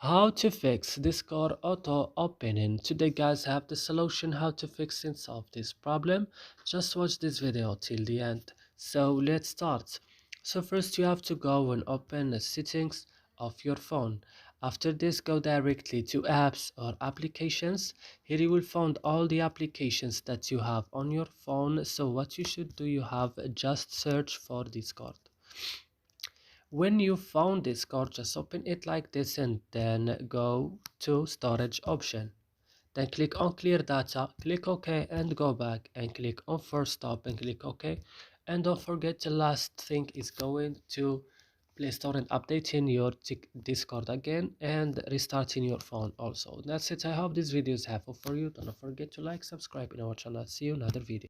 How to fix Discord auto opening. Today guys, I have the solution how to fix and solve this problem. Just watch this video till the end. So let's start. So first you have to go and open the settings of your phone. After this, go directly to apps or applications. Here you will find all the applications that you have on your phone. So what you should do, you have just search for Discord. When you found Discord, just open it like this and then go to storage option. Then click on clear data, click OK and go back and click on force stop and click OK. And don't forget the last thing is going to Play Store and updating your Discord again and restarting your phone also. That's it. I hope this video is helpful for you. Don't forget to like, subscribe in our channel. See you in another video.